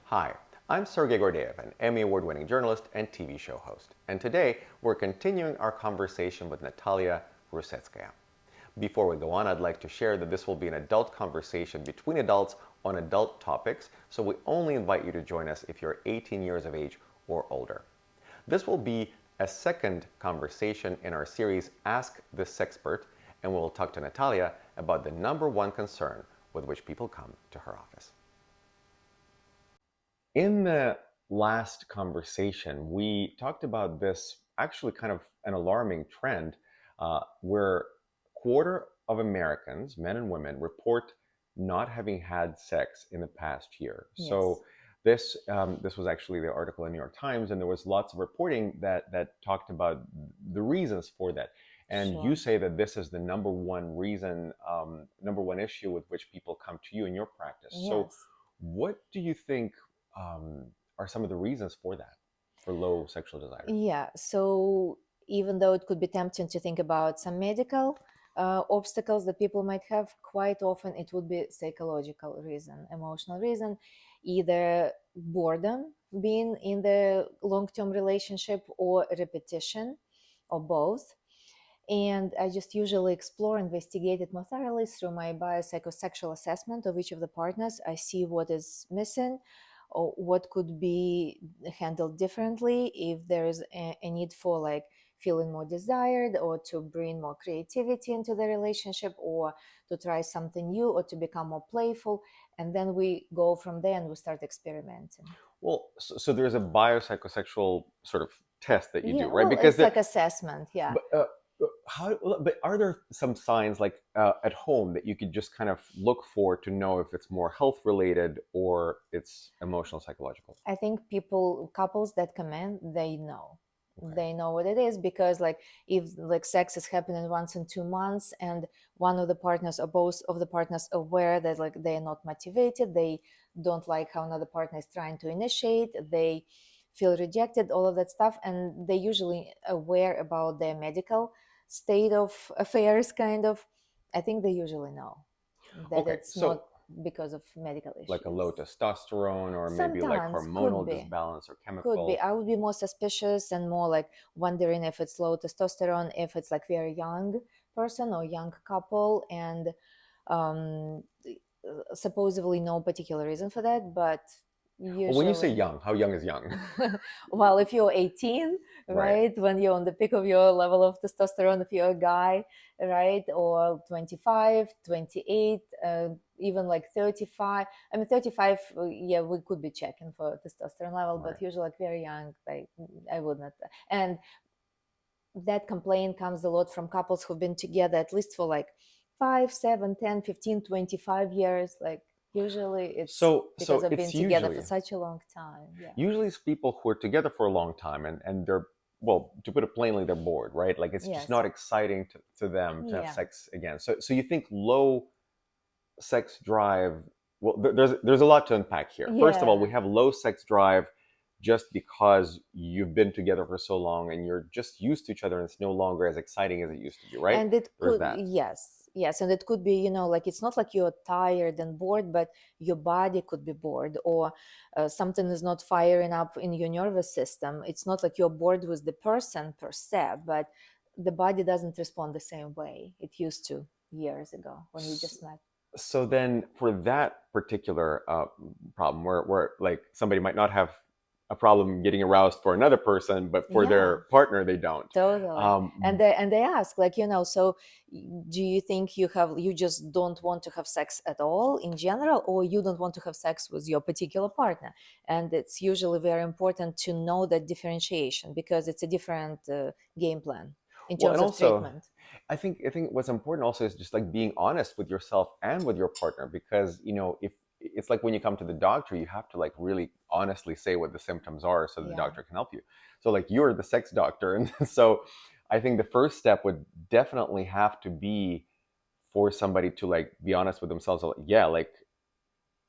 Hi, I'm Sergey Gordeev, an Emmy Award-winning journalist and TV show host. And today, we're continuing our conversation with Nataliya Rusetskaya. Before we go on, I'd like to share that this will be an adult conversation between adults on adult topics, so we only invite you to join us if you're 18 years of age or older. This will be a second conversation in our series, Ask the Sexpert, and we'll talk to Nataliya about the number one concern with which people come to her office. In the last conversation, we talked about this actually kind of an alarming trend where quarter of Americans, men and women, report not having had sex in the past year. Yes. So this was actually the article in New York Times, and there was lots of reporting that talked about the reasons for that. And Sure. you say that this is the number one reason, number one issue with which people come to you in your practice. So Yes. what do you think are some of the reasons for that, for low sexual desire? Yeah. So even though it could be tempting to think about some medical obstacles that people might have, quite often it would be psychological reason, emotional reason, either boredom, being in the long-term relationship, or repetition, or both. And I just usually explore, investigate it more thoroughly through my biopsychosexual assessment of each of the partners. I see what is missing or what could be handled differently, if there is a need for like feeling more desired, or to bring more creativity into the relationship, or to try something new, or to become more playful. And then we go from there and we start experimenting. Well, so there's a biopsychosexual sort of test that you do, Yeah, right? well, Because it's like assessment. Yeah. but are there some signs like at home that you could just kind of look for to know if it's more health related or it's emotional psychological? I think couples that come in, they know. Okay. They know what it is, because like if like sex is happening once in 2 months, and one of the partners or both of the partners aware that like they're not motivated, they don't like how another partner is trying to initiate, they feel rejected, all of that stuff, and they usually aware about their medical state of affairs, kind of. I think they usually know that Okay, it's not so because of medical like a issues. low testosterone or maybe like Sometimes could hormonal be. disbalance or Could be. chemical. I would be more suspicious and more like wondering if it's low testosterone, if it's like very young person or young couple, and um, supposedly no particular reason for that, but Well, when you say usually. young, how young is young? Well, if you're 18, Right. right, when you're on the peak of your level of testosterone, if you're a guy, right, or 25, 28, even like 35. I mean, 35, yeah, we could be checking for testosterone level, Right. but usually like very young, like I would not. And that complaint comes a lot from couples who've been together at least for like 5, 7, 10, 15, 25 years. Like usually it's because So of being it's together for usually such a long time. Yeah. usually it's people who are together for a long time and they're, well, to put it plainly, they're bored, right? Like it's just Yes. not exciting to them to have Yeah. sex again. So you think low sex drive, well, there's a lot to unpack here. First of all, we Yeah. have low sex drive just because you've been together for so long and you're just used to each other and it's no longer as exciting as it used to be, right? And it There's could, that. yes, and it could be, like it's not like you're tired and bored, but your body could be bored, or something is not firing up in your nervous system. It's not like you're bored with the person per se, but the body doesn't respond the same way it used to years ago when you just met. So then for that particular problem where like somebody might not have a problem getting aroused for another person, but for Yeah. their partner they don't. Totally. And um, they ask, like, so do you think you just don't want to have sex at all in general, or you don't want to have sex with your particular partner? And it's usually very important to know that differentiation, because it's a different game plan in well, terms and of also treatment. I think what's important also is just like being honest with yourself and with your partner, because if it's like when you come to the doctor, you have to like really honestly say what the symptoms are so the Yeah. doctor can help you. So like you're the sex doctor, and so I think the first step would definitely have to be for somebody to like be honest with themselves. Like, yeah, like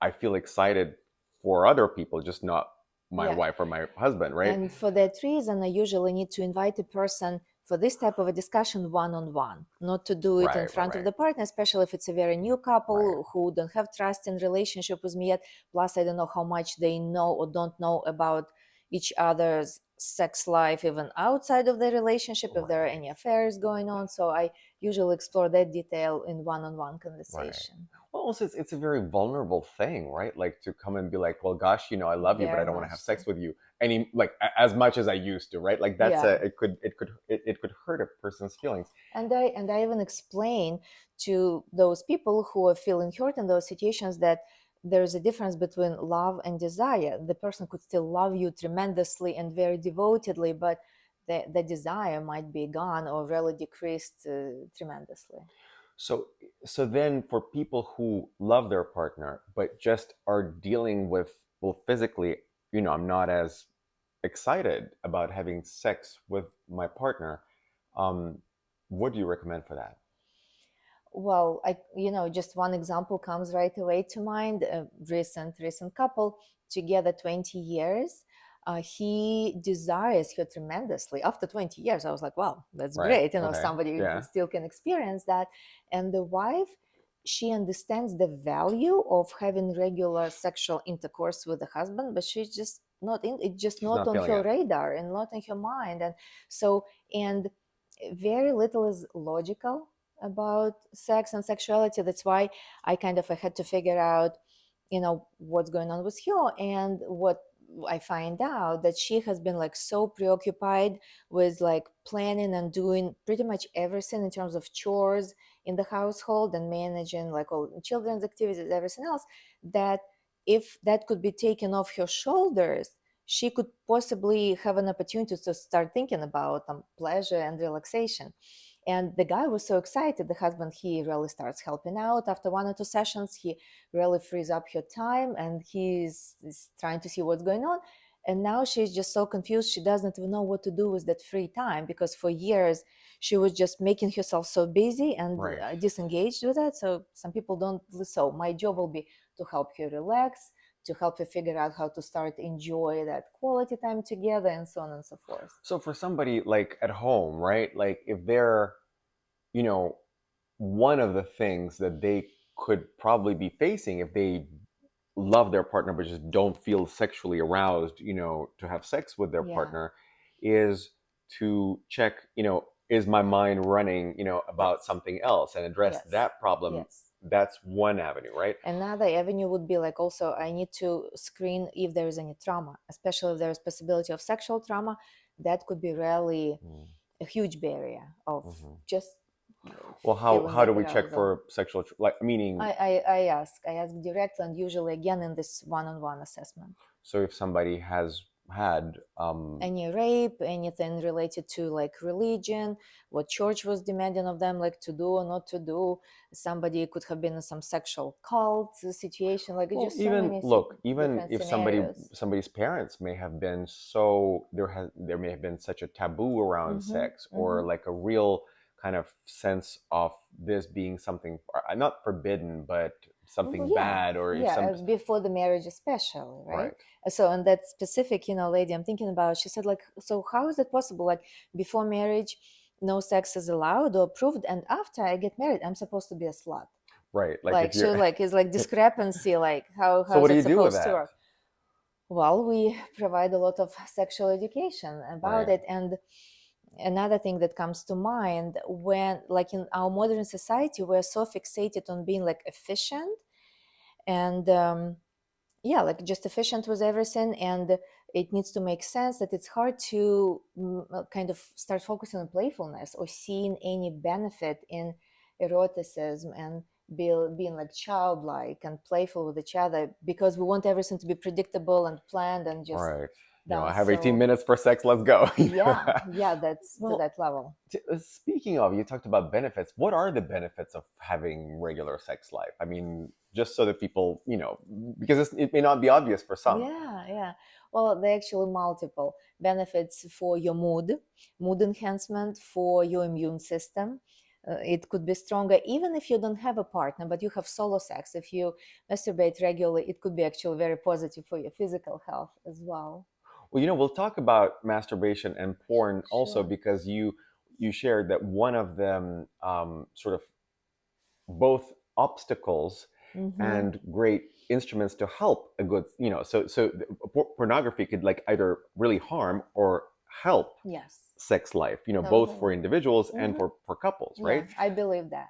I feel excited for other people, just not my Yeah. wife or my husband, right? And for that reason, I usually need to invite a person for this type of a discussion one-on-one, not to do it in Right, right, front of right, the partner, especially if it's a very new right. couple who don't have trust in relationship with me yet. Plus, I don't know how much they know or don't know about each other's sex life, even outside of the relationship, if there are Right, any affairs going on. So I usually explore that detail in one-on-one right. conversation. Well, also, it's a very vulnerable thing, right? Like to come and be like, well, gosh, I love you, but I Very don't want to much have so. sex with you as much as I used to, right? Like Yeah. it could hurt a person's feelings. And I even explain to those people who are feeling hurt in those situations that there's a difference between love and desire. The person could still love you tremendously and very devotedly, but the desire might be gone or really decreased tremendously. So so then for people who love their partner but just are dealing with, well, physically, I'm not as excited about having sex with my partner. Um, what do you recommend for that? Well, just one example comes right away to mind. A recent couple together 20 years. He desires her tremendously. After 20 years, I was like, wow, that's Right. great. Okay. Somebody Yeah. still can experience that. And the wife, she understands the value of having regular sexual intercourse with the husband, but she's just not in it, just She's not not on feeling her it. radar and not in her mind. And so, and very little is logical about sex and sexuality. That's why I had to figure out, what's going on with her. And what I find out that she has been like so preoccupied with like planning and doing pretty much everything in terms of chores in the household and managing like all children's activities, everything else, that if that could be taken off her shoulders, she could possibly have an opportunity to start thinking about pleasure and relaxation. And the guy was so excited. The husband, he really starts helping out after 1 or 2 sessions. He really frees up her time and he's trying to see what's going on. And now she's just so confused. She doesn't even know what to do with that free time, because for years she was just making herself so busy and Right. disengaged with it. So some people don't. So my job will be to help her relax, to help her figure out how to start enjoy that quality time together, and so on and so forth. So for somebody like at home, right? Like if they're, you know, one of the things that they could probably be facing if they love their partner but just don't feel sexually aroused, to have sex with their Yeah. partner, is to check, is my mind running, about something else, and address Yes. that problem. Yes. That's one avenue, right? Another avenue would be like, also I need to screen if there is any trauma, especially if there is possibility of sexual trauma. That could be really Mm-hmm. a huge barrier of just Well, how feeling do that we check arousal. for sexual, like, meaning, I ask directly, and usually again in this one-on-one assessment. so if somebody has had Any rape, anything related to like religion, what church was demanding of them, like to do or not to do. Somebody could have been in some sexual cult situation, like well, just so even many look, even different if scenarios. somebody's parents may have been, so there may have been such a taboo around Mm-hmm, sex, or mm-hmm. like a real kind of sense of this being something not forbidden but Well, something yeah, bad, or if yeah, some, before the marriage, especially, right? right. So, and that specific, lady I'm thinking about, she said, like, so how is it possible? Like, before marriage, no sex is allowed or approved, and after I get married, I'm supposed to be a slut. Right, like Like, if she you're was like, it's like discrepancy. Like, so how what is do it you do with supposed to that? work? Well, we provide a lot of sexual education about Right. it. And another thing that comes to mind, when, like, in our modern society, we're so fixated on being like efficient and yeah, like just efficient with everything, and it needs to make sense, that it's hard to kind of start focusing on playfulness or seeing any benefit in eroticism and being like childlike and playful with each other, because we want everything to be predictable and planned and just Right. I done. have 18 So minutes for sex, let's go. yeah, that's to Well, that level. speaking of, you talked about benefits. What are the benefits of having regular sex life? I mean, just so that people, because it may not be obvious for some. Yeah. Well, there are actually multiple benefits for your mood enhancement, for your immune system. It could be stronger even if you don't have a partner, but you have solo sex. If you masturbate regularly, it could be actually very positive for your physical health as well. Well, we'll talk about masturbation and porn also, Sure. because you shared that one of them sort of both obstacles and great instruments to help a good, so pornography could like either really harm or help Yes, sex life, both for totally. individuals and for couples, Yeah, right? I believe that.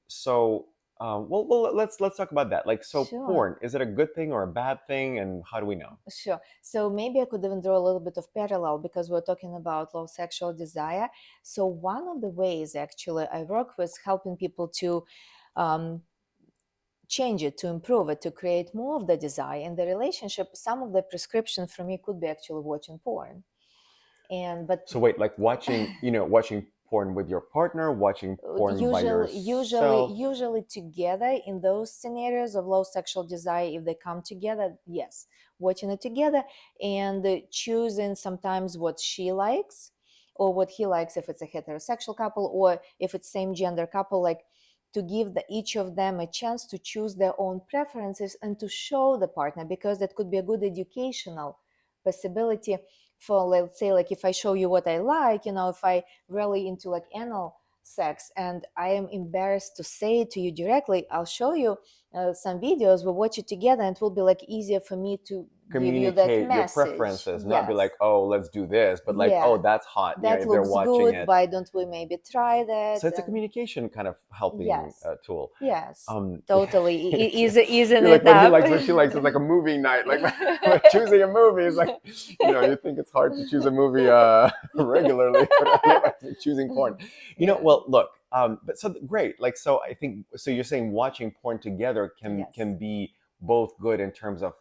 So well, let's talk about that. Like, so Sure. porn, is it a good thing or a bad thing, and how do we know? Sure. So maybe I could even draw a little bit of parallel because we're talking about low sexual desire. So one of the ways actually I work with helping people to um, change it, to improve it, to create more of the desire in the relationship. Some of the prescription for me could be actually watching porn. And but So wait, like watching porn with your partner, watching porn by yourself. usually together in those scenarios of low sexual desire, if they come together, yes, watching it together and choosing sometimes what she likes or what he likes if it's a heterosexual couple, or if it's same gender couple, like to give each of them a chance to choose their own preferences and to show the partner, because that could be a good educational possibility for, let's say, like if I show you what I like, if I really into like anal sex and I am embarrassed to say it to you directly, I'll show you some videos, we'll watch it together, and it will be like easier for me to give you that Communicate your message. preferences, not be like, Yes. oh, let's do this, but like, oh, Yeah, that's hot, that if they're looks watching good, it. why don't we maybe try that? So it's a And communication kind of helping yes, tool. yes, um totally. Easing you're like, it what he up. likes, what she likes, is like a movie night, like choosing a movie is like, you think it's hard to choose a movie regularly, but choosing porn, Yeah. well, look, but so great, like, so I think, so you're saying watching porn together can Yes. be both good in terms of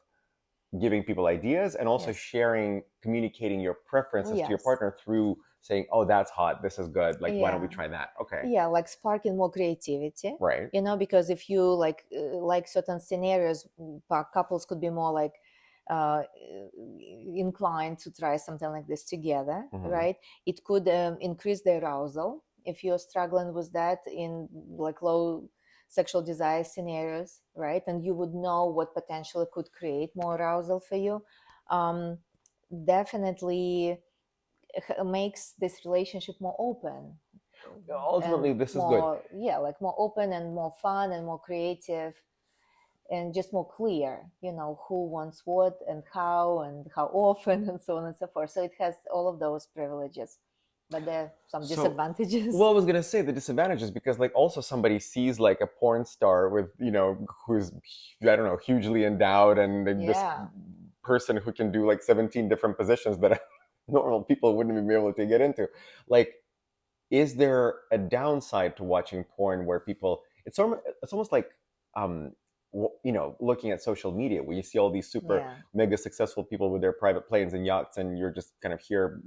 giving people ideas and also Yes. sharing, communicating your preferences to your Yes. partner through saying, oh, that's hot, this is good, like, why don't we Yeah. try that? Okay. Yeah, like sparking more creativity, Right. because if you like certain scenarios, couples could be more like uh, inclined to try something like this together, Hmm. right? It could increase the arousal if you're struggling with that in like low sexual desire scenarios, right? And you would know what potentially could create more arousal for you. um, Definitely makes this relationship more open and Ultimately, this is good. more, yeah, like more open and more fun and more creative and just more clear, who wants what and how often and so on and so forth. So it has all of those privileges, but there are some So, disadvantages. well, I was gonna say the disadvantages, because like also somebody sees like a porn star with, who's, I don't know, hugely endowed, and like this Yeah. person who can do like 17 different positions that normal people wouldn't even be able to get into. Like, is there a downside to watching porn where people, it's almost like, um looking at social media where you see all these super Yeah. mega successful people with their private planes and yachts, and you're just kind of here,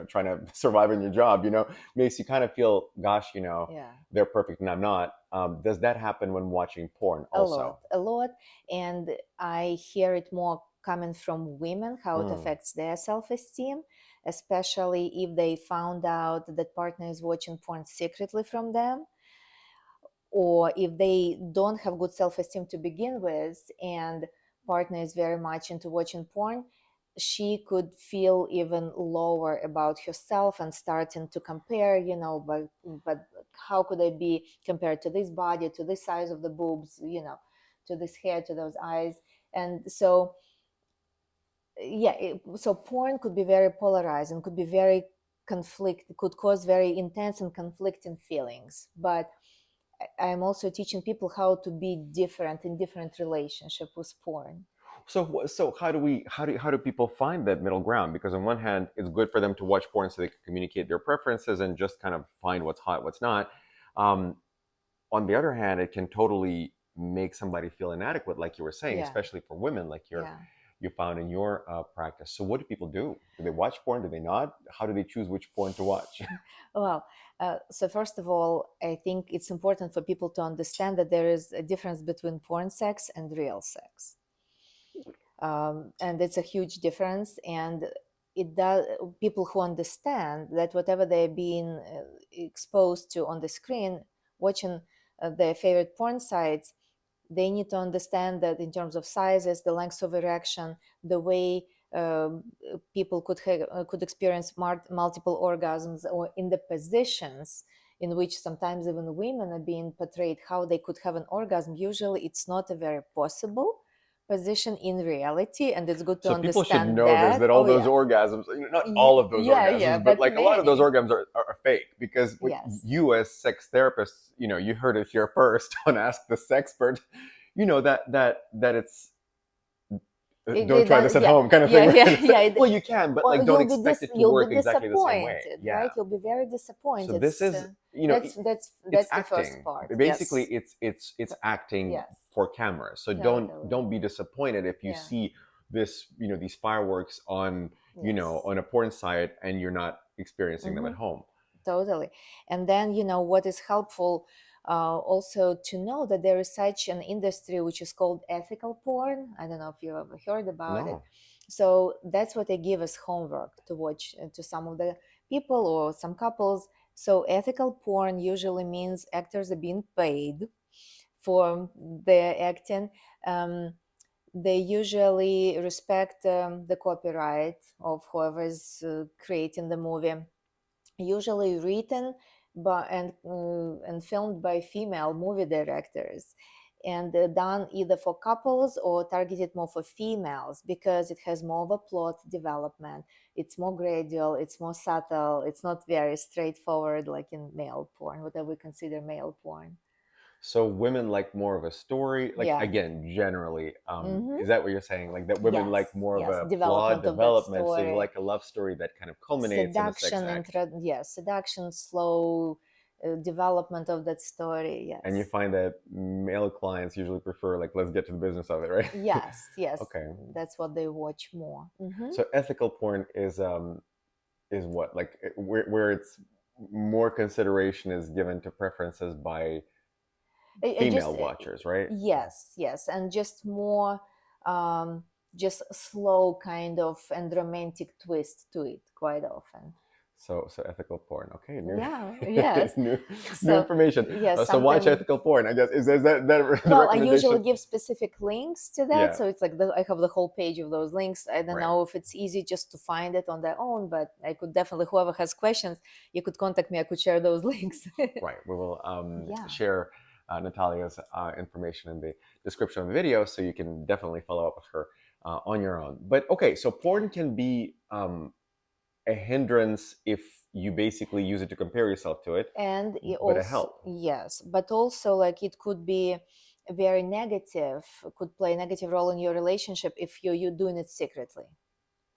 trying to survive in your job, makes you kind of feel, gosh, Yeah. they're perfect and I'm not. Does that happen when watching porn A lot, also? a lot. And I hear it more coming from women, how it Mm. affects their self-esteem, especially if they found out that partner is watching porn secretly from them, or if they don't have good self-esteem to begin with and partner is very much into watching porn, she could feel even lower about herself and starting to compare, but how could I be compared to this body, to this size of the boobs, to this hair, to those eyes. And so yeah, so porn could be very polarizing, could be very conflict, could cause very intense and conflicting feelings. But I'm also teaching people how to be different in different relationship with porn. So how do people find that middle ground? Because on one hand, it's good for them to watch porn so they can communicate their preferences and just kind of find what's hot, what's not. Um, on the other hand, it can totally make somebody feel inadequate, like you were saying, Yeah, especially for women, like yeah. you found in your practice. So what do people do? Do they watch porn? Do they not? How do they choose which porn to watch? Well, so first of all, I think it's important for people to understand that there is a difference between porn sex and real sex. And it's a huge difference. And it does, people who understand that whatever they're being exposed to on the screen, watching their favorite porn sites, they need to understand that in terms of sizes, the length of erection, the way people could experience multiple orgasms, or in the positions in which sometimes even women are being portrayed how they could have an orgasm. Usually it's not a very possible position in reality, and it's good to So people should understand know this, that. that all Oh those yeah. orgasms, not all of those Yeah, orgasms, but but like a lot of those many. orgasms are fake, because what Yes. you as sex therapists, you heard it here first on Ask the Sexpert, that it's don't try this at Yeah, home kind of thing, yeah, yeah, right? yeah. Well, you can, but Well, like don't expect it to you'll work be exactly the same way. disappointed, Yeah. right? You'll be very So disappointed. this is, it's That's the first acting. part. Basically, Yes. it's acting Yes. for camera. So Totally. don't be disappointed if you Yeah. see this, these fireworks on, Yes. on a porn site, and you're not experiencing them Mm-hmm. at home. Totally. And then, what is helpful also to know that there is such an industry which is called ethical porn. I don't know if you ever heard about it. No. So that's what they give us homework to watch to some of the people or some couples. So ethical porn usually means actors are being paid for their acting. Um, they usually respect the copyright of whoever's creating the movie, usually written by and filmed by female movie directors, and done either for couples or targeted more for females, because it has more of a plot development. It's more gradual, it's more subtle, it's not very straightforward like in male porn, whatever we consider male porn. So women like more of a story, like, Yeah. again, generally, Mm-hmm. is that what you're saying? Like that women Yes, like more of yes, a plot development of that development, so they story. like a love story that kind of culminates in a sex Seduction, act. yes, seduction, slow development of that story. And you Yes. find that male clients usually prefer, like, let's get to the business of it, right? Yes, yes, Okay. that's what they watch more. Hmm. So ethical porn is what, like, where it's more consideration is given to preferences by Just female watchers, right? yes, yes, and just more, um, just slow kind of and romantic twist to it quite often. So ethical porn. Okay, new Yeah, yes. new new So information. yes, So watch something. ethical porn. I guess is that the Well, I usually recommendation? give specific links to that, Yeah, so it's like I have the whole page of those links. I don't right, know if it's easy just to find it on their own, but I could definitely, whoever has questions, you could contact me. I could share those links. right. We will Yeah. share Nataliya's information in the description of the video, so you can definitely follow up with her on your own. But okay, so porn can be a hindrance if you basically use it to compare yourself to it, And it but a also, help. yes, but also like it could be very negative, could play a negative role in your relationship if you're doing it secretly,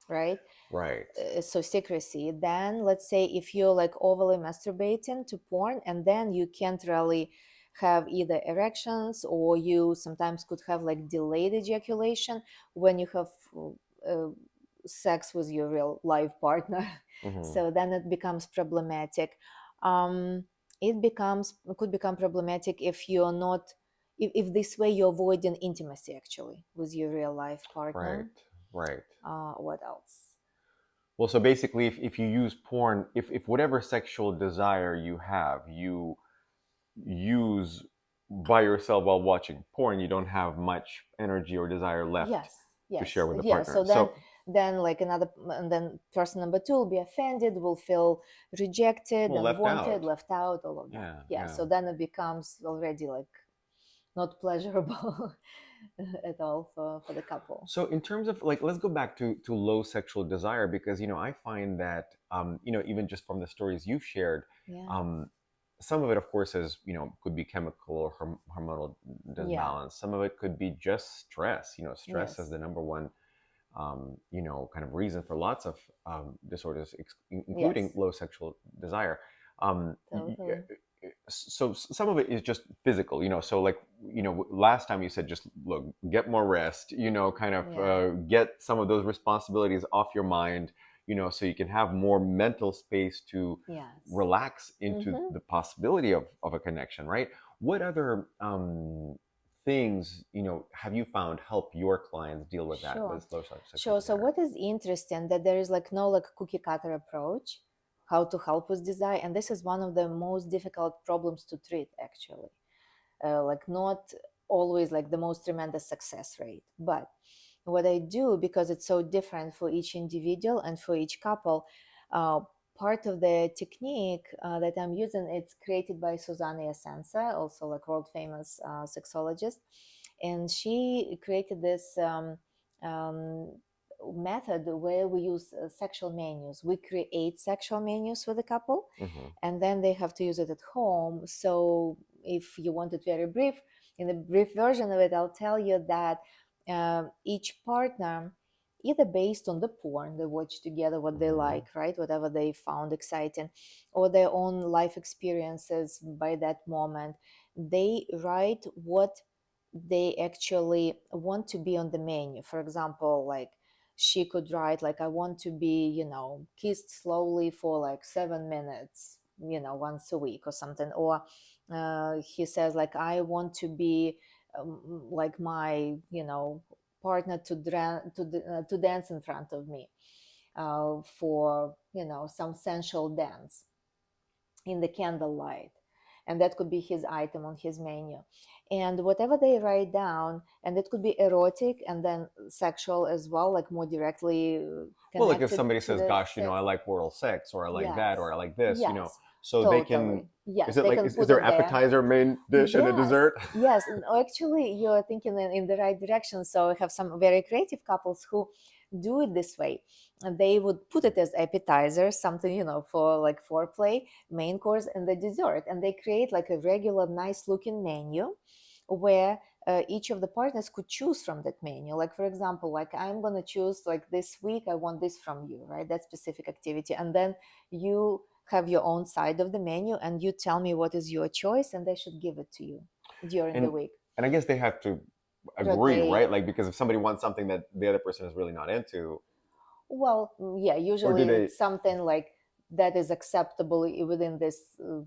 right? Right. So secrecy. Then let's say if you're like overly masturbating to porn, and then you can't really have either erections, or you sometimes could have like delayed ejaculation when you have uh, sex with your real life partner. Mm-hmm. So then it becomes problematic. um, it could become problematic if you're not, if this way you're avoiding intimacy actually with your real life Right. partner. Right. What else? Well, so basically, if you use porn, if whatever sexual desire you have, you use by yourself while watching porn, you don't have much energy or desire left Yes, to share yes, with the yeah. partner. So So, then like another, and then person number two will be offended, will feel rejected, well, left unwanted, out. left out, all of that. Yeah, Yeah. yeah. So then it becomes already like not pleasurable at all for the couple. So in terms of, like, let's go back to low sexual desire, because I find that even just from the stories you've shared, Yeah. um, some of it, of course, is could be chemical or hormonal Yeah. disbalance. Some of it could be just stress. Stress is Yes. the number one kind of reason for lots of disorders, including Yes. low sexual desire. Um, Totally. so some of it is just physical, so like, last time you said, just look, get more rest, kind of Yeah. get some of those responsibilities off your mind, so you can have more mental space to Yes. relax into Mm-hmm. the possibility of a connection, right? What other things have you found help your clients deal with that, Sure. with low sexual Sure. So desire? what is interesting that there is like no like cookie cutter approach how to help with desire, and this is one of the most difficult problems to treat actually. Like not always like the most tremendous success rate, but what I do, because it's so different for each individual and for each couple, uh, part of the technique that I'm using, it's created by Susanna Yasensa, also like world famous sexologist, and she created this um, method where we use sexual menus. We create sexual menus for the couple, Hmm. and then they have to use it at home. So if you want it very brief, in the brief version of it, I'll tell you that each partner, either based on the porn they watch together, what they Hmm. like, right, whatever they found exciting, or their own life experiences by that moment, they write what they actually want to be on the menu. For example, like she could write like, I want to be, kissed slowly for like 7 minutes, once a week or something. Or he says like, I want to be like my, partner to dance in front of me for, some sensual dance in the candlelight. And that could be his item on his menu. And whatever they write down, and it could be erotic and then sexual as well, like more directly Well, like if connected somebody to says, the "Gosh, sex. I like oral sex," or "I like that," or Yes, "I like this," yes, so they can. totally. Yes, Is it they like can is put there it there. appetizer, main dish, and a Yes, dessert? yes. And actually, you're thinking in the right direction. So I have some very creative couples who do it this way. And they would put it as appetizer, something, for like foreplay, main course, and the dessert. And they create like a regular, nice looking menu where each of the partners could choose from that menu. Like, for example, like I'm going to choose like this week, I want this from you, right? That specific activity. And then you have your own side of the menu and you tell me what is your choice, and they should give it to you during the and week. and I guess they have to agree, Rotate. right? Like because if somebody wants something that the other person is really not into, Well, yeah, or do usually they? it's something like that is acceptable within this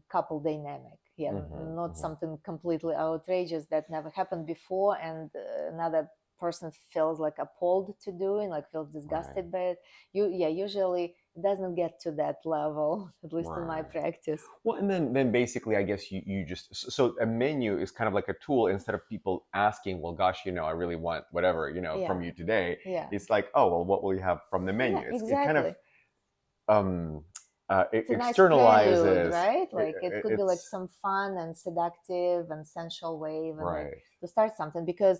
couple dynamic. Yeah, Hmm. not Hmm. something completely outrageous that never happened before, and another person feels like appalled to do and like feels Right. disgusted by it. Yeah, usually it doesn't get to that level, at least in my Right. practice. Well, and then basically, I guess you just so a menu is kind of like a tool instead of people asking, well, gosh, I really want whatever Yeah, from you today. yeah, It's like, oh, well, what will you have from the yeah, menu? It kind of exactly. um, It's a nice prelude, externalizes. right? Like it could be like It's some fun and seductive and sensual way, even like right, to start something, because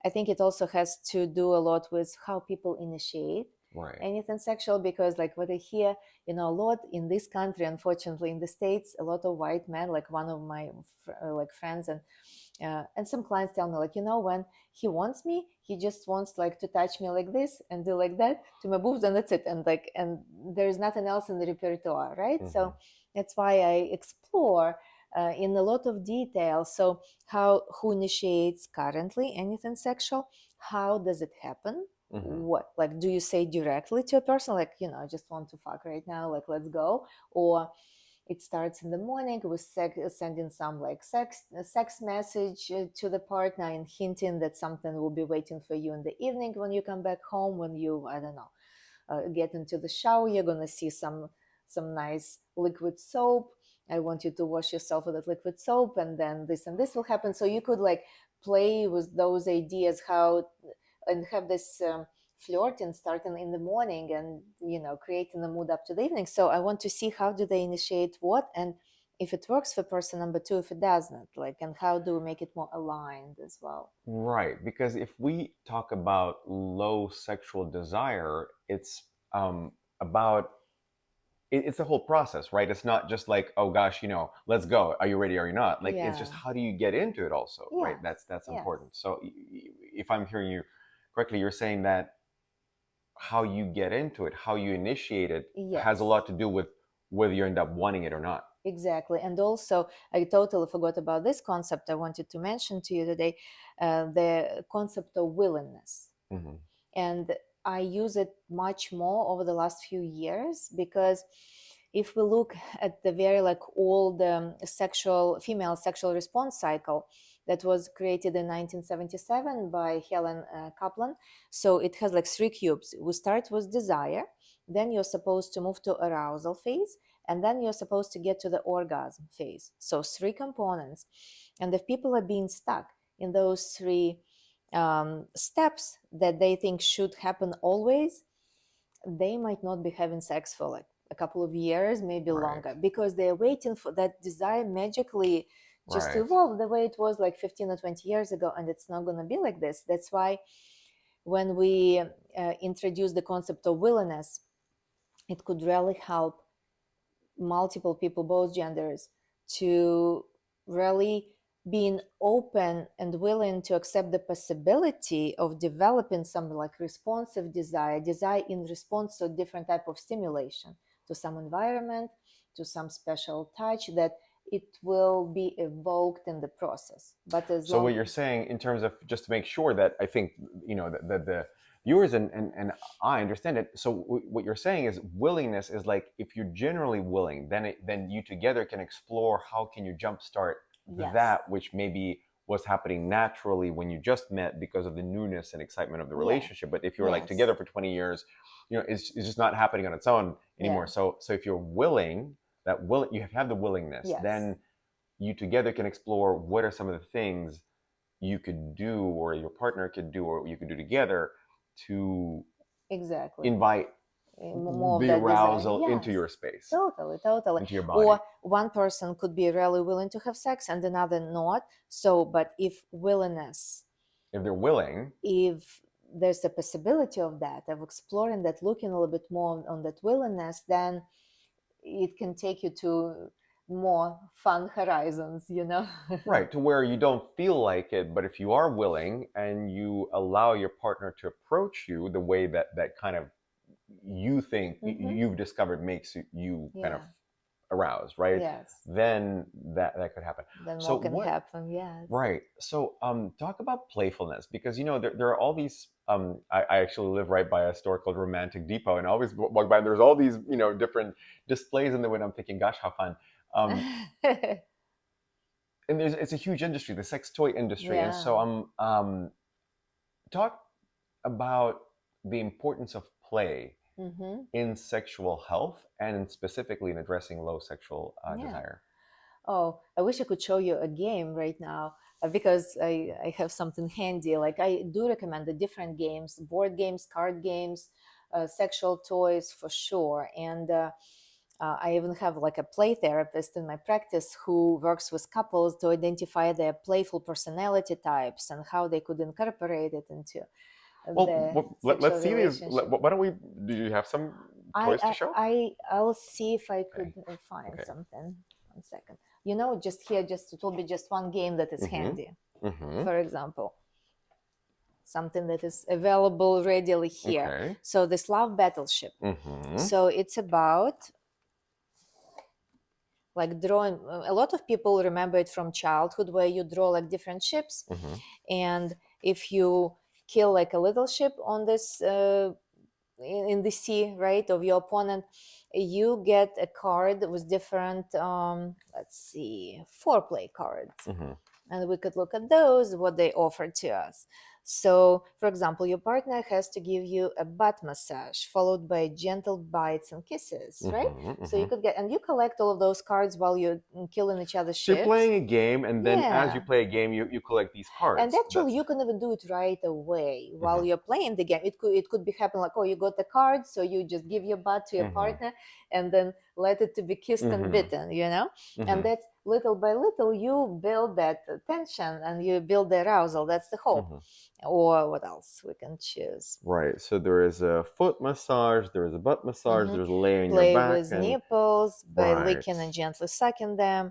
I think it also has to do a lot with how people initiate right. anything sexual. Because like what I hear, a lot in this country, unfortunately, in the States, a lot of white men, like one of my like friends and some clients tell me like, when he wants me, he just wants like to touch me like this and do like that to my boobs, and that's it. And like, and there's nothing else in the repertoire, right? Hmm. So that's why I explore in a lot of detail. So how, who initiates currently anything sexual, how does it happen, Hmm. what, like, do you say directly to a person like, I just want to fuck right now, like let's go, or it starts in the morning with sending some like sex message to the partner and hinting that something will be waiting for you in the evening when you come back home, when you, I don't know, get into the shower, you're gonna see some nice liquid soap. I want you to wash yourself with that liquid soap, and this will happen. So you could like play with those ideas, how, and have this flirting starting in the morning, and creating the mood up to the evening. So I want to see how do they initiate what, and if it works for person number two, if it doesn't, like, and how do we make it more aligned as well. Right, because if we talk about low sexual desire, it's about it's a whole process, right? It's not just like, oh gosh, let's go. Are you ready? Are you not? Like, it's just Yeah, how do you get into it, also, right? yeah, That's yes, important. So, if I'm hearing you correctly, you're saying that how you get into it, how you initiate it, has a yes. lot to do with whether you end up wanting it or not. Exactly. And also, I totally forgot about this concept I wanted to mention to you today, the concept of willingness. Hmm. And I use it much more over the last few years, because if we look at the very like old female sexual response cycle that was created in 1977 by Helen Kaplan. So it has like three cubes. We start with desire, then you're supposed to move to arousal phase, and then you're supposed to get to the orgasm phase. So three components. And if people are being stuck in those three steps that they think should happen always, they might not be having sex for like a couple of years, maybe Right. longer, because they're waiting for that desire magically just to Right. evolve the way it was like 15 or 20 years ago. And it's not going to be like this. That's why when we introduce the concept of willingness, it could really help multiple people, both genders, to really being open and willing to accept the possibility of developing some like responsive desire in response to a different type of stimulation, to some environment, to some special touch that it will be evoked in the process. But as So long what you're saying in terms of, just to make sure that I think, the viewers and I understand it. So what you're saying is willingness is like, if you're generally willing, then you together can explore how can you jumpstart yes, that which maybe was happening naturally when you just met because of the newness and excitement of the yeah, relationship. But if you're like yes, together for 20 years, it's just not happening on its own anymore. yeah, So if you're willing, you have the willingness, yes, then you together can explore what are some of the things you could do, or your partner could do, or you could do together to exactly. invite More of the that desire, arousal into yes, your space, totally. into your body. Or one person could be really willing to have sex and another not. So but if willingness, If they're willing, if there's a possibility of that, of exploring that, looking a little bit more on that willingness, then it can take you to more fun horizons, right, to where you don't feel like it, but if you are willing and you allow your partner to approach you the way that kind of you think you've discovered makes you kind of Yeah, aroused, right? yes, Then that could happen. then So more can what happen, yes. Right. So, talk about playfulness, because there are all these. I actually live right by a store called Romantic Depot, and I always walk by, and there's all these different displays in the window. I'm thinking, gosh, how fun! And it's a huge industry, the sex toy industry, and so Yeah. talk about the importance of play Mm-hmm. in sexual health, and specifically in addressing low sexual Yeah. desire. Oh, I wish I could show you a game right now, because I have something handy. Like, I do recommend the different games, board games, card games, sexual toys for sure. And I even have like a play therapist in my practice who works with couples to identify their playful personality types and how they could incorporate it into the sexual Let's see these. relationship. Why don't we? Do you have some toys to show? I'll see if I Okay. could find Okay. something. 1 second. Just here, it will be just one game that is handy. Mm-hmm. For example, something that is available readily here. Okay. So this Love Battleship. Mm-hmm. So it's about like drawing. A lot of people remember it from childhood, where you draw like different ships, Mm-hmm. and if you kill like a little ship on this in the sea, right, of your opponent, you get a card with different let's see, foreplay cards. Mm-hmm. And we could look at those, what they offer to us. So for example, your partner has to give you a butt massage followed by gentle bites and kisses, right? Mm-hmm. So you could get, and you collect all of those cards while you're killing each other's So you're ships. playing a game, and then as you Yeah. play a game, you collect these cards. And actually, you can even do it right away while you're playing the game. It could be happening like, oh, you got the card, so you just give your butt to your partner, and then let it to be kissed and bitten, And that's little by little you build that tension and you build the arousal. That's the hope. Or what else we can choose? Right. So there is a foot massage, there is a butt massage, there's laying your Play back, with nipples by right. licking and gently sucking them.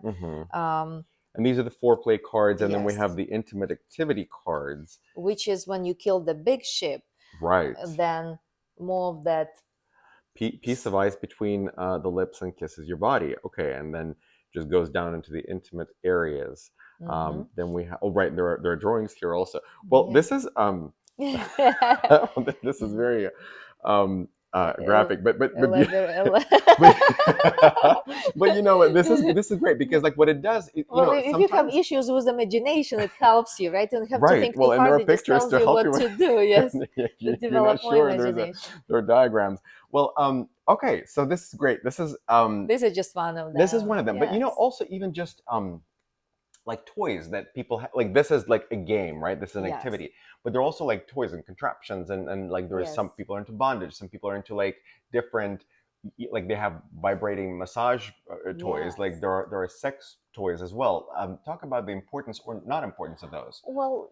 And these are the foreplay cards, and then we Yes. have the intimate activity cards, which is when you kill the big ship, right? then more of that Piece of ice between the lips and kisses your body. Okay, and then just goes down into the intimate areas. Then we have, oh right, there are drawings here also. Well, this is this is very graphic, but but you know what, this is great, because like what it does, well, if you have issues with imagination, it helps you, right? You don't have to think too and hard. there are It just pictures tells to you help what you to do. Yes, to you're not develop more sure, imagination. there are diagrams. Well, okay, so this is great. This is this is just one of them. This is one of them. Yes. But also even just like toys that people like this is like a game, right? This is an Yes. activity, but they're also like toys and contraptions, and like there is some Yes. people are into bondage, some people are into like different, like they have vibrating massage toys, like Yes. there are sex toys as well. Talk about the importance or not importance of those. Well,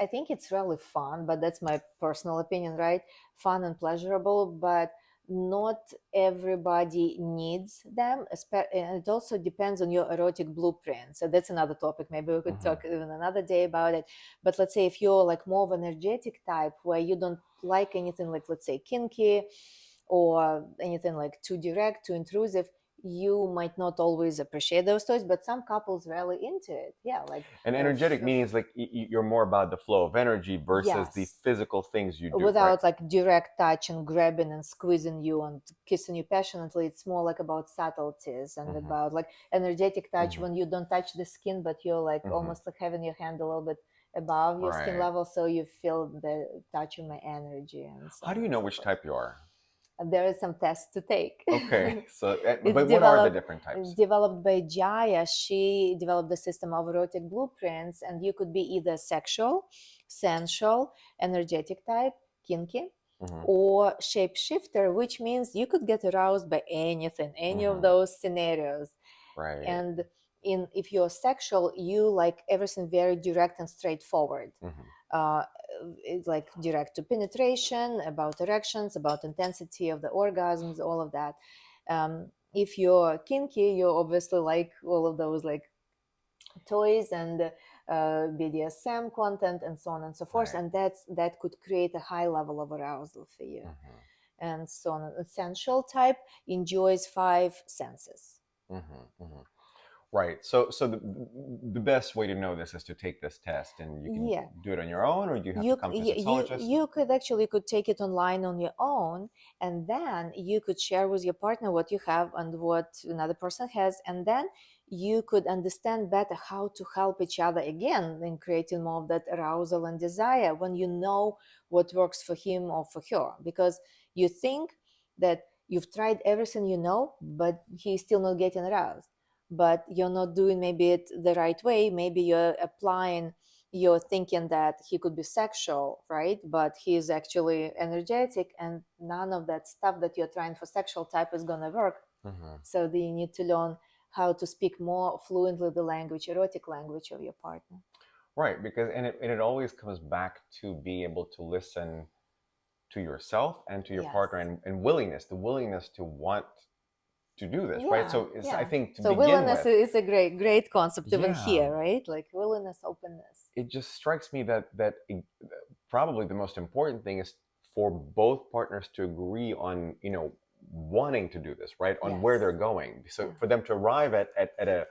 I think it's really fun, but that's my personal opinion, right? Fun and pleasurable, but not everybody needs them. And it also depends on your erotic blueprint. So that's another topic. Maybe we could talk even another day about it. But let's say if you're like more of an energetic type where you don't like anything like, let's say, kinky or anything like too direct, too intrusive, you might not always appreciate those toys, but some couples really into it. Yeah, like And energetic means like you're more about the flow of energy versus the yes, physical things you do, right? without like direct touch and grabbing and squeezing you and kissing you passionately. It's more like about subtleties and about like energetic touch when you don't touch the skin, but you're like almost like having your hand a little bit above your skin Right. level, so you feel the touch of my energy and so How do on you and know so which forth. type you are? There is some tests to take. Okay, so It's but what are the different types? developed by Jaya. She developed the system of erotic blueprints, and you could be either sexual, sensual, energetic type, kinky, or shapeshifter, which means you could get aroused by anything, any of those scenarios. Right. And if you're sexual, you like everything very direct and straightforward. Uh, it's like direct to penetration, about erections, about intensity of the orgasms, all of that. If you're kinky, you obviously like all of those like toys and BDSM content and so on and so forth, Right. and that could create a high level of arousal for you. And so on. Essential type enjoys 5 senses. Right. So the best way to know this is to take this test, and you can Yeah, do it on your own, or you have to come to a sexologist. you could actually could take it online on your own, and then you could share with your partner what you have and what another person has, and then you could understand better how to help each other again in creating more of that arousal and desire when you know what works for him or for her, because you think that you've tried everything you know, but he's still not getting aroused, but you're not doing maybe it the right way. Maybe you're thinking that he could be sexual, right? But he's actually energetic, and none of that stuff that you're trying for sexual type is going to work. So you need to learn how to speak more fluently the language, erotic language of your partner. Right, because it always comes back to being able to listen to yourself and to your partner, and willingness, the willingness to want to do this, right? So it's, I think, to so begin willingness with, is a great concept even yeah, here, right? Like willingness, openness. it just strikes me that probably the most important thing is for both partners to agree on, wanting to do this, right? On where they're going. So for them to arrive at a,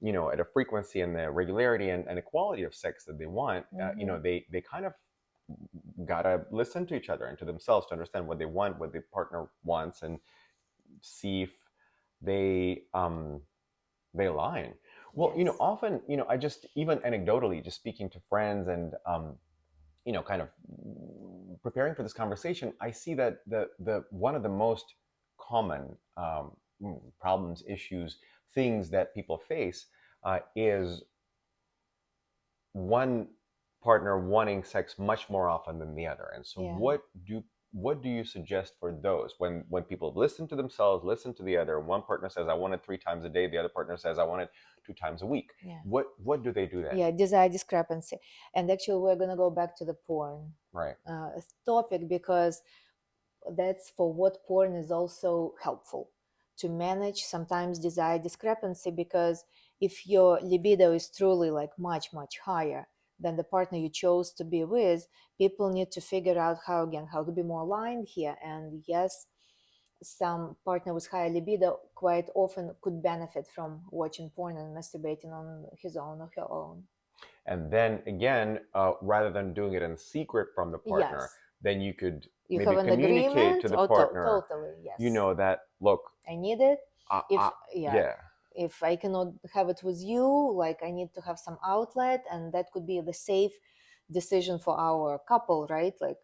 at a frequency and the regularity and a quality of sex that they want, they kind of gotta listen to each other and to themselves to understand what they want, what the partner wants, and see if they align. Well, Yes. often, I just, even anecdotally, just speaking to friends and kind of preparing for this conversation, I see that the one of the most common problems, issues, things that people face is one partner wanting sex much more often than the other. And so what do you suggest for those when people listen to themselves, listen to the other, one partner says I want it 3 times a day, the other partner says I want it 2 times a week? What do they do then? Desire discrepancy. And actually we're going to go back to the porn Right. topic, because that's for what porn is also helpful to manage sometimes desire discrepancy, because if your libido is truly like much higher than the partner you chose to be with, people need to figure out how to be more aligned here. And yes, some partner with higher libido quite often could benefit from watching porn and masturbating on his own or her own. And then again, rather than doing it in secret from the partner, Yes, then you could you maybe have an communicate agreement. to the Oh, partner, totally, yes. that, look, I need it. If yeah. if I cannot have it with you, like I need to have some outlet, and that could be the safe decision for our couple, right? Like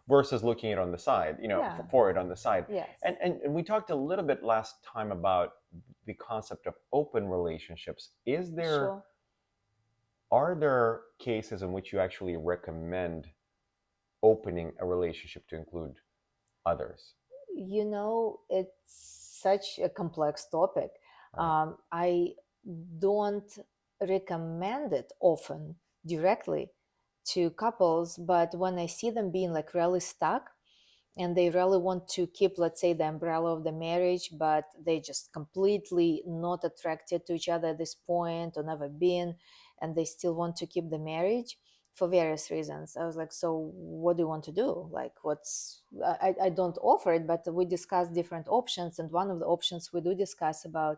Versus looking it on the side, for it on the side. yes. And we talked a little bit last time about the concept of open relationships. Is there Sure. Are there cases in which you actually recommend opening a relationship to include others? It's such a complex topic. Right. I don't recommend it often directly to couples, but when I see them being like really stuck and they really want to keep, let's say, the umbrella of the marriage, but they just completely not attracted to each other at this point or never been, and they still want to keep the marriage for various reasons. I was like, so what do you want to do? Like, I don't offer it, but we discuss different options, and one of the options we do discuss about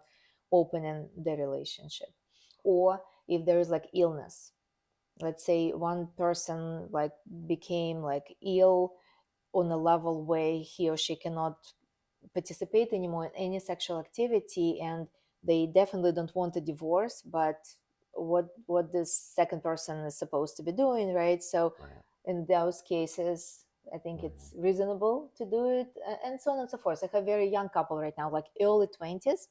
opening the relationship. Or if there is like illness, let's say one person like became like ill on a level where he or she cannot participate anymore in any sexual activity, and they definitely don't want a divorce, but what this second person is supposed to be doing, right? So Right. in those cases, I think Mhm. it's reasonable to do it, and so on and so forth. I have a very young couple right now, like early 20s.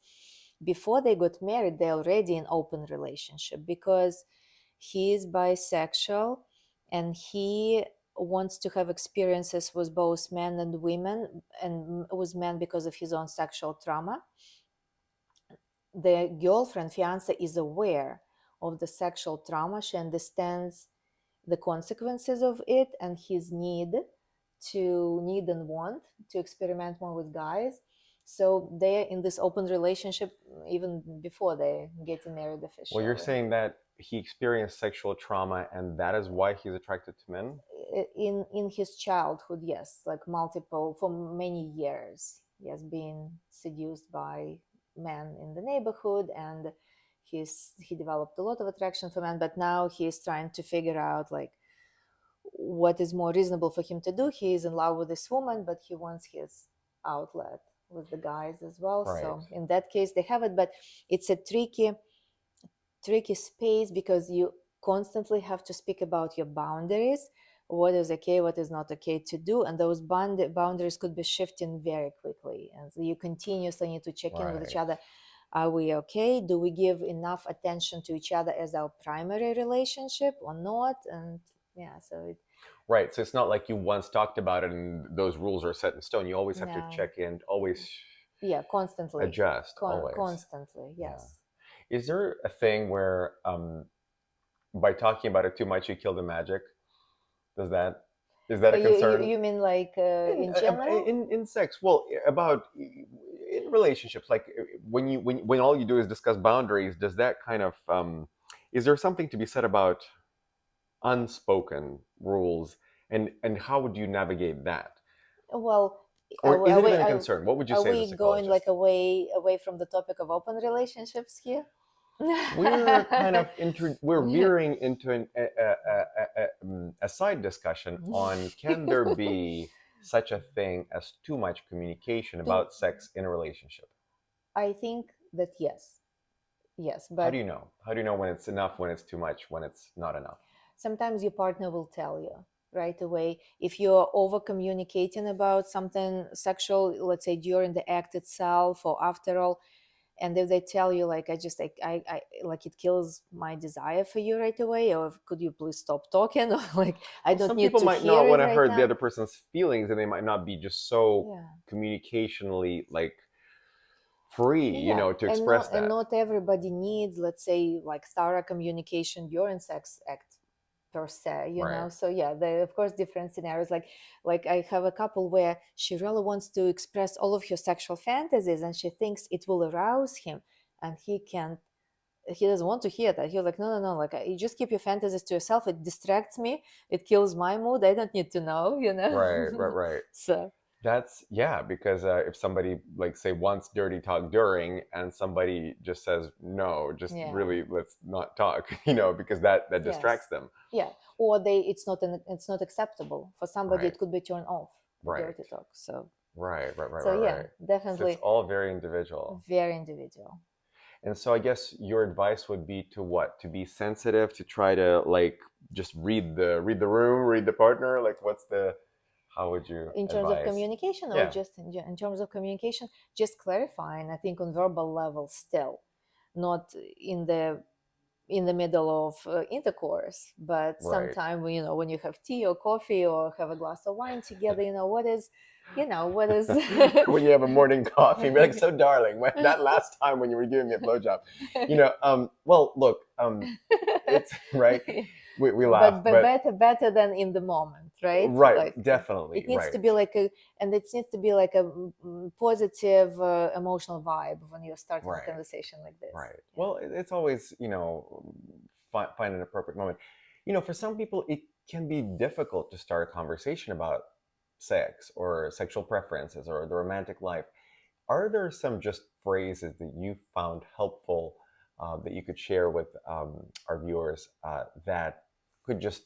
Before they got married, they're already in open relationship because he is bisexual and he wants to have experiences with both men and women, and with men because of his own sexual trauma. The girlfriend, fiance, is aware of the sexual trauma. She understands the consequences of it and his need and want to experiment more with guys. So they're in this open relationship even before they getting married Well, you're officially. saying that he experienced sexual trauma and that is why he's attracted to men? In his childhood, yes, like multiple, for many years, he has been seduced by men in the neighborhood, and he developed a lot of attraction for men, but now he's trying to figure out like what is more reasonable for him to do. He is in love with this woman, but he wants his outlet with the guys as well. Right. So in that case they have it, but it's a tricky space because you constantly have to speak about your boundaries, what is okay, what is not okay to do, and those boundaries could be shifting very quickly, and so you continuously need to check in with each Right. other. Are we okay? Do we give enough attention to each other as our primary relationship or not? And yeah, so it Right. So it's not like you once talked about it and those rules are set in stone. You always have to now, check in, always yeah, constantly, adjust, always. constantly, Yeah. yes. Is there a thing where by talking about it too much you kill the magic? Does that is that a concern? You mean like in in general? in sex, well, about in relationships, like when all you do is discuss boundaries, does that kind of is there something to be said about unspoken rules, and how would you navigate that, Well, or is it even a concern? What would you are say as a we going psychologist? like away from the topic of open relationships here? We're kind of we're veering into a side discussion on, can there be such a thing as too much communication To, about sex in a relationship? I think that yes, How do but you know? How do you know when it's enough, when it's too much, when it's not enough? sometimes your partner will tell you right away if you're over communicating about something sexual, let's say during the act itself or after all, and if they tell you like I like it kills my desire for you right away, or could you please stop talking, or like I Well, don't some need people to might hear not it want to right hurt the now. other person's feelings, and they might not be just so Yeah, communicationally like free, yeah, to and express that. not everybody needs, let's say, like thorough communication during sex act per se, Right. so yeah, there are of course different scenarios, like I have a couple where she really wants to express all of her sexual fantasies and she thinks it will arouse him, and he doesn't want to hear that. He's like, no, no, no, like you just keep your fantasies to yourself, it distracts me, it kills my mood, I don't need to know. Right. Right. Right. So That's, yeah, because if somebody, like, say, wants dirty talk during, and somebody just says no, just yeah, really let's not talk, because that distracts yes, them. yeah, or it's not acceptable for somebody, Right. it could be turned off, Right. dirty talk. So Right. Right. Right. so Right. yeah, Right. So it's definitely all very individual. very individual. And so I guess your advice would be to what? To be sensitive, to try to, like, just read the room, read the partner. Like, what's the how would you In terms of advise? communication, or Yeah. just in terms of communication, just clarifying, I think, on verbal level still, not in the in the middle of intercourse, but Right. sometime when you have tea or coffee or have a glass of wine together, what is When you have a morning coffee, be like, so darling, when that last time when you were giving me a blowjob, well, look, it's right. We laugh, but better than in the moment, right? right, Like definitely, it needs to right, be like a and it needs to be like a positive emotional vibe when you're starting a right, conversation like this. right. Yeah. Well, it's always, find an appropriate moment. For some people, it can be difficult to start a conversation about sex or sexual preferences or the romantic life. Are there some just phrases that you found helpful that you could share with our viewers that could just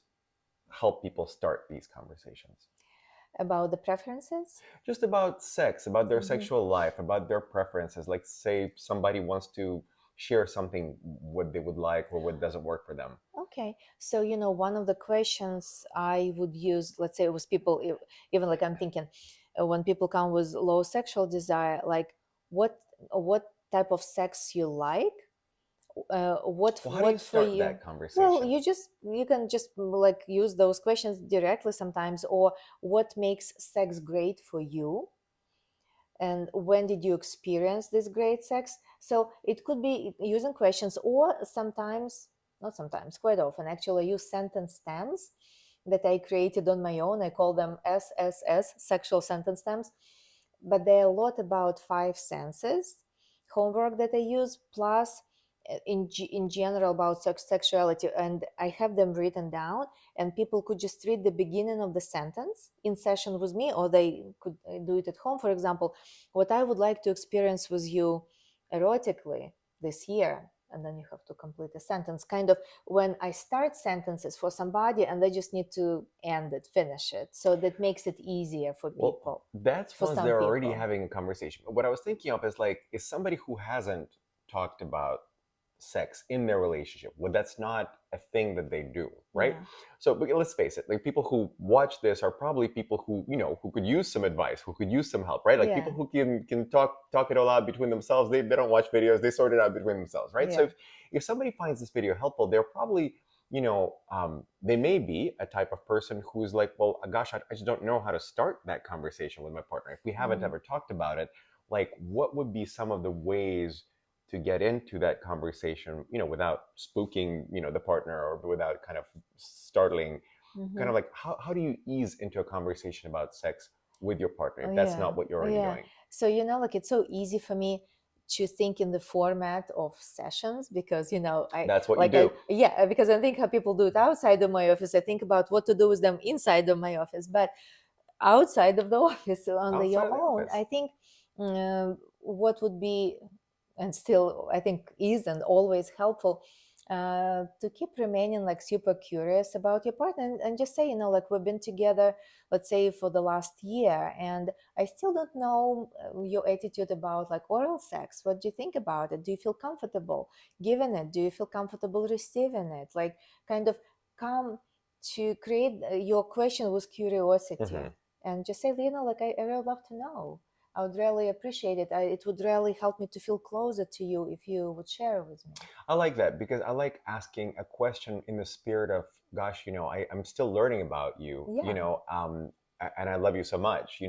help people start these conversations? About the preferences. Just about sex, about their Mhm. sexual life, about their preferences. Like, say, somebody wants to share something, what they would like or what doesn't work for them. Okay, so one of the questions I would use, let's say, with people, even like I'm thinking, when people come with low sexual desire, like what type of sex you like, Well, how do you what for start you. that Well, conversation? you can just like use those questions directly sometimes, or what makes sex great for you, and when did you experience this great sex. So it could be using questions, or sometimes, not sometimes, quite often actually, I use sentence stems that I created on my own. I call them SSS, sexual sentence stems, but they're a lot about five senses homework that I use, plus in general about sexuality, and I have them written down, and people could just read the beginning of the sentence in session with me, or they could do it at home. For example, what I would like to experience with you erotically this year, and then you have to complete a sentence, kind of when I start sentences for somebody and they just need to end it, finish it, so that makes it easier for Well, people, that's for once some they're already people. having a conversation. What I was thinking of is like, is somebody who hasn't talked about sex in their relationship, well, that's not a thing that they do, right? Yeah, So but let's face it, like people who watch this are probably people who, who could use some advice, who could use some help, right? Like yeah, people who can talk it all out between themselves. They don't watch videos, they sort it out between themselves, right? So yeah. if somebody finds this video helpful, they're probably they may be a type of person who's like, well, gosh, I just don't know how to start that conversation with my partner. If we haven't Mhm. ever talked about it, like, what would be some of the ways to get into that conversation, without spooking, the partner, or without kind of startling, kind Mhm. of like, how do you ease into a conversation about sex with your partner Oh, if that's yeah, not what you're already yeah. doing? So like it's so easy for me to think in the format of sessions, because I That's what you like I do. yeah, because I think how people do it outside of my office. I think about what to do with them inside of my office, but outside of the office on Outside your of the own, office. I think what would be, and still I think is and always helpful, to keep remaining like super curious about your partner, and just say, like, we've been together, let's say, for the last year, and I still don't know your attitude about like oral sex. What do you think about it? Do you feel comfortable giving it? Do you feel comfortable receiving it? Like, kind of come to create your question with curiosity, Hmm. and just say, like, I really love to know. I would really appreciate it. It would really help me to feel closer to you if you would share with me. I like that because I like asking a question in the spirit of, gosh, I'm still learning about you, Yeah. and I love you so much. Hmm.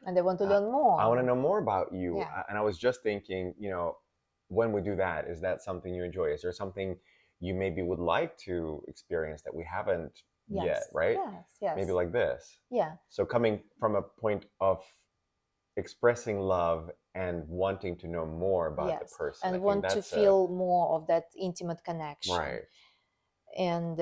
And I want to Uh, learn I want to more. know more about you. Yeah. And I was just thinking, when we do that, is that something you enjoy? Is there something you maybe would like to experience that we haven't yet, Yes. right? Yes. Maybe Yes. like this. Yeah. So coming from a point of expressing love and wanting to know more about the Yes. person, I And think want to that's a feel more of that intimate connection. right. And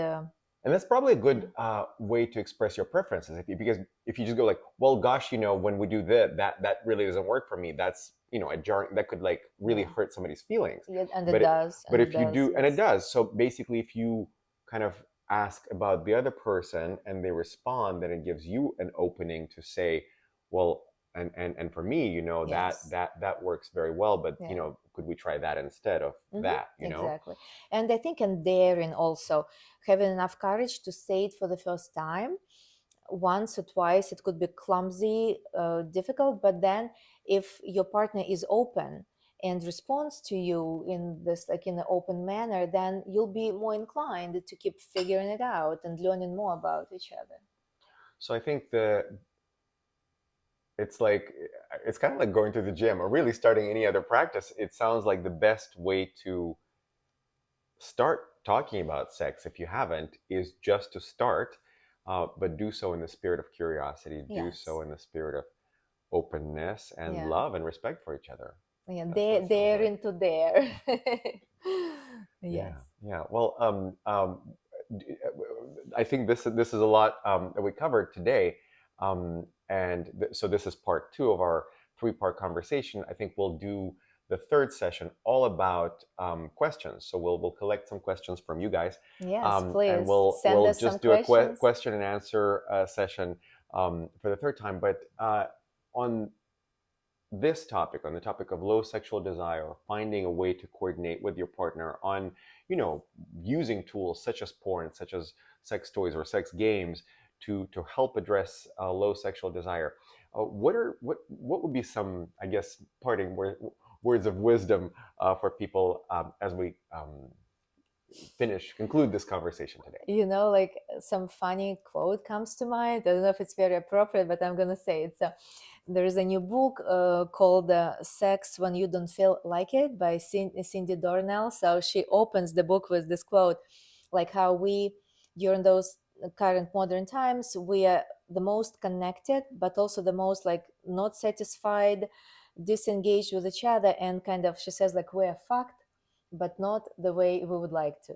And that's probably a yeah. good way to express your preferences. Because if you just go like, well, gosh, when we do that really doesn't work for me. That's a jarring, that could like really Yeah. hurt somebody's feelings. Yeah. And it But does. but And it if you does. do, and it Yes. does. So basically, if you kind of ask about the other person and they respond, then it gives you an opening to say, well, and for me, Yes. that works very well. But Yeah. could we try that instead of that? Exactly. And I think, and daring also, having enough courage to say it for the first time, once or twice, it could be clumsy, difficult, but then if your partner is open and responds to you in this, like in an open manner, then you'll be more inclined to keep figuring it out and learning more about each other. So I think it's like it's kind of like going to the gym or really starting any other practice. It sounds like the best way to start talking about sex, if you haven't, is just to start, but do so in the spirit of curiosity, do so Yes. in the spirit of openness and Yeah. love and respect for each other. Yeah. That's what it sounds They're like. into there. Yeah, Yes. yeah. Well, I think this is a lot that we covered today, and so this is part two of our three-part conversation. I think we'll do the third session all about questions. So we'll collect some questions from you guys, Yes, and please send we'll us some just do a questions. question and answer session for the third time. But on this topic, on the topic of low sexual desire, or finding a way to coordinate with your partner on, using tools such as porn, such as sex toys or sex games to help address low sexual desire. What would be some, I guess, parting words of wisdom for people as we conclude this conversation today? Like some funny quote comes to mind. I don't know if it's very appropriate, but I'm gonna say it. So there is a new book called Sex When You Don't Feel Like It by Cindy Dornell. So she opens the book with this quote, like how we, during those current modern times, we are the most connected, but also the most like not satisfied, disengaged with each other, and kind of, she says, like we're fucked, but not the way we would like to.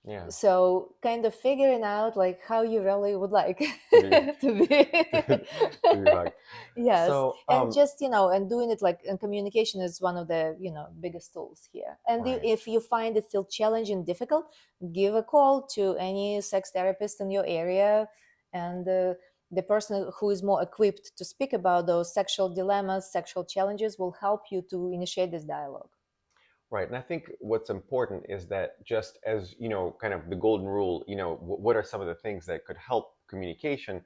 Yeah, So kind of figuring out like how you really would like to be to be. to be hugged. Yes, So, and just and doing it, like, and communication is one of the biggest tools here. And right. if you find it still challenging, difficult, give a call to any sex therapist in your area, and the person who is more equipped to speak about those sexual dilemmas, sexual challenges, will help you to initiate this dialogue. Right. And I think what's important is that, just as, kind of the golden rule, what are some of the things that could help communication?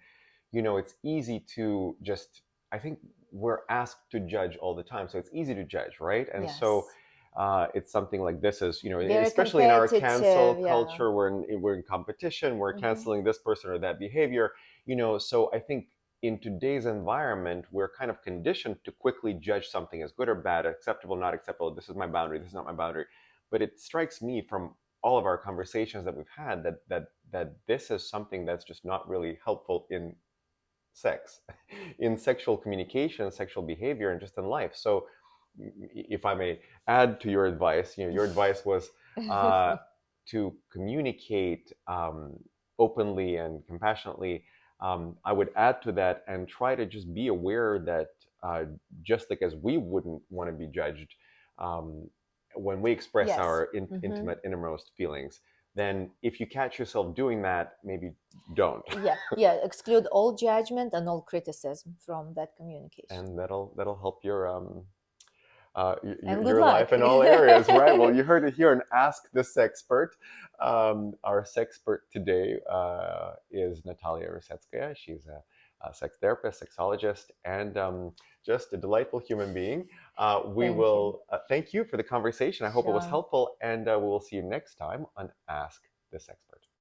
It's easy to just, I think we're asked to judge all the time. So it's easy to judge, right? And so Yes, it's something like this is, very especially in our cancel competitive. Yeah. culture, we're in competition, we're Hmm. canceling this person or that behavior, so I think in today's environment, we're kind of conditioned to quickly judge something as good or bad, acceptable, not acceptable. This is my boundary. This is not my boundary. But it strikes me from all of our conversations that we've had that this is something that's just not really helpful in sex, in sexual communication, sexual behavior, and just in life. So, if I may add to your advice, your advice was uh, to communicate openly and compassionately. I would add to that and try to just be aware that just like as we wouldn't want to be judged um, when we express Yes. our Hmm. intimate, innermost feelings, then if you catch yourself doing that, maybe don't. Yeah. Yeah. Exclude all judgment and all criticism from that communication. And that'll help And good your luck. life in all areas, right? Well, you heard it here on Ask the Sexpert. Our sexpert today is Nataliya Rusetskaya. She's a sex therapist, sexologist, and just a delightful human being. We Thank you. will thank you for the conversation. I hope it was Sure. helpful, and we will see you next time on Ask the Sexpert.